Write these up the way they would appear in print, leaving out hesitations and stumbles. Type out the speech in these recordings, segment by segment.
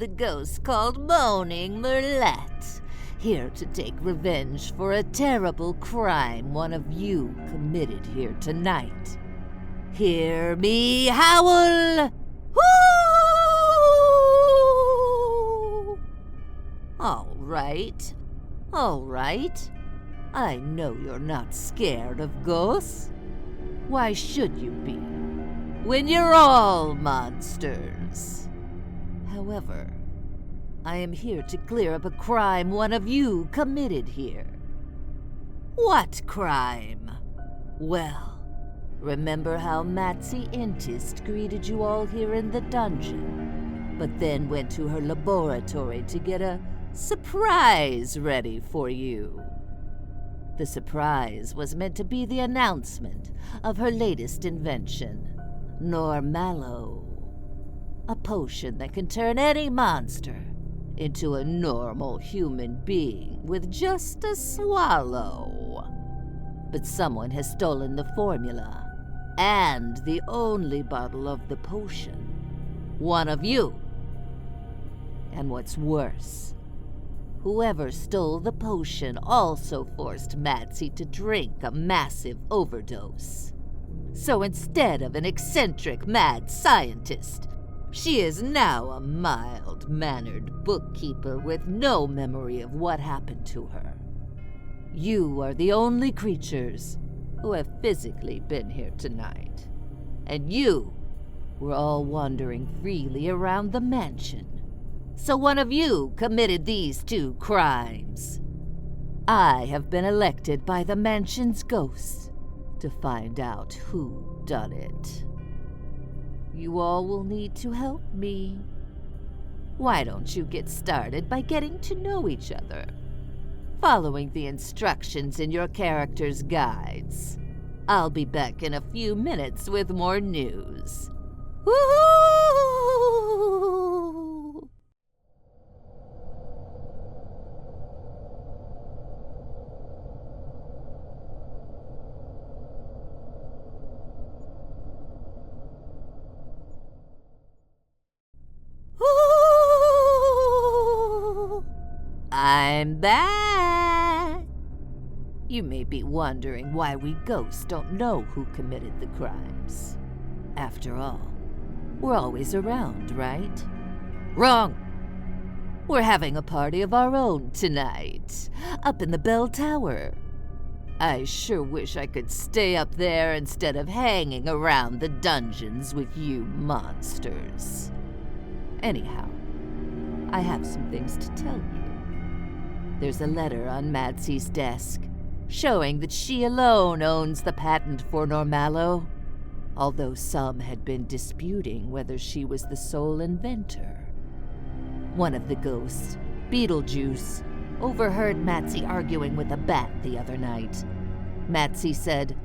the ghost called Moaning Merlette, here to take revenge for a terrible crime one of you committed here tonight. Hear me howl! Woo! All right. I know you're not scared of ghosts. Why should you be, when you're all monsters? However, I am here to clear up a crime one of you committed here. What crime? Well, remember how Matzi Intist greeted you all here in the dungeon, but then went to her laboratory to get a surprise ready for you? The surprise was meant to be the announcement of her latest invention, Normallo, a potion that can turn any monster into a normal human being with just a swallow. But someone has stolen the formula and the only bottle of the potion. One of you. And what's worse, whoever stole the potion also forced Matzi to drink a massive overdose. So instead of an eccentric mad scientist, she is now a mild-mannered bookkeeper with no memory of what happened to her. You are the only creatures who have physically been here tonight, and you were all wandering freely around the mansion. So one of you committed these two crimes. I have been elected by the mansion's ghosts to find out who done it. You all will need to help me. Why don't you get started by getting to know each other, following the instructions in your character's guides? I'll be back in a few minutes with more news. Woohoo! I'm back! You may be wondering why we ghosts don't know who committed the crimes. After all, we're always around, right? Wrong! We're having a party of our own tonight, up in the bell tower. I sure wish I could stay up there instead of hanging around the dungeons with you monsters. Anyhow, I have some things to tell you. There's a letter on Matzi's desk, showing that she alone owns the patent for Normallo, although some had been disputing whether she was the sole inventor. One of the ghosts, Beetlejuice, overheard Matzi arguing with a bat the other night. Matzi said,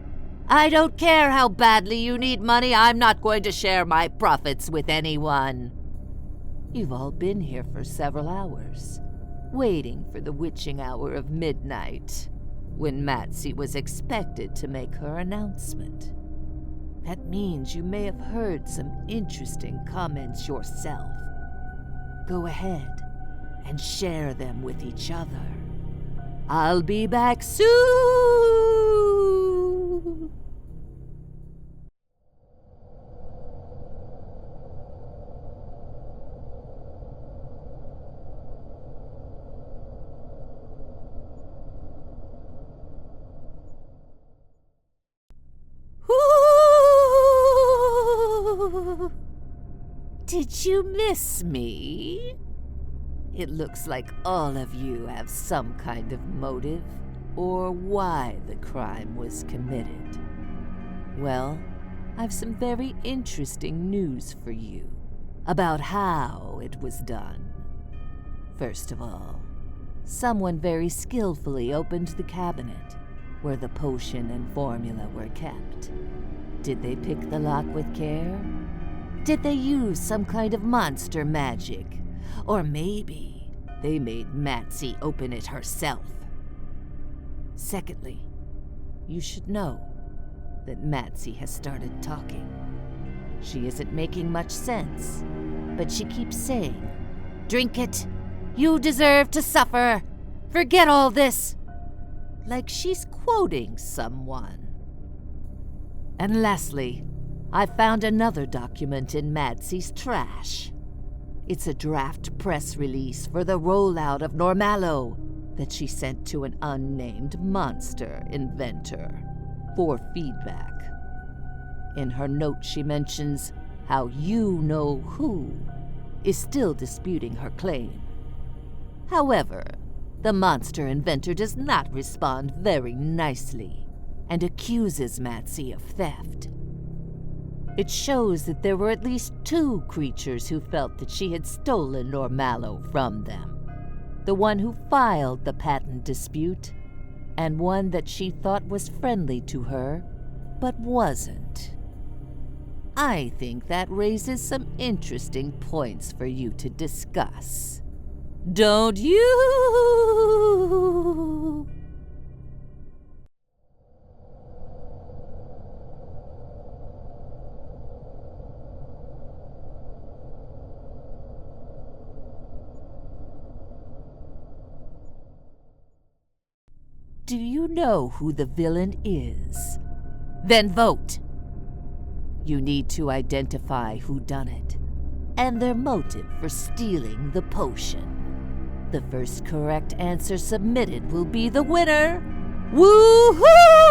"I don't care how badly you need money, I'm not going to share my profits with anyone." You've all been here for several hours, waiting for the witching hour of midnight, when Matzi was expected to make her announcement. That means you may have heard some interesting comments yourself. Go ahead and share them with each other. I'll be back soon! Did you miss me? It looks like all of you have some kind of motive or why the crime was committed. Well, I've some very interesting news for you about how it was done. First of all, someone very skillfully opened the cabinet where the potion and formula were kept. Did they pick the lock with care? Did they use some kind of monster magic? Or maybe they made Matzi open it herself? Secondly, you should know that Matzi has started talking. She isn't making much sense, but she keeps saying, Drink it. You deserve to suffer. Forget all this. Like she's quoting someone. And lastly, I found another document in Madsy's trash. It's a draft press release for the rollout of Normallo that she sent to an unnamed monster inventor for feedback. In her note, she mentions how you-know-who is still disputing her claim. However, the monster inventor does not respond very nicely and accuses Madsy of theft. It shows that there were at least 2 creatures who felt that she had stolen Normallo from them. The one who filed the patent dispute, and one that she thought was friendly to her, but wasn't. I think that raises some interesting points for you to discuss. Don't you? Do you know who the villain is? Then vote! You need to identify who done it, and their motive for stealing the potion. The first correct answer submitted will be the winner. Woo-hoo!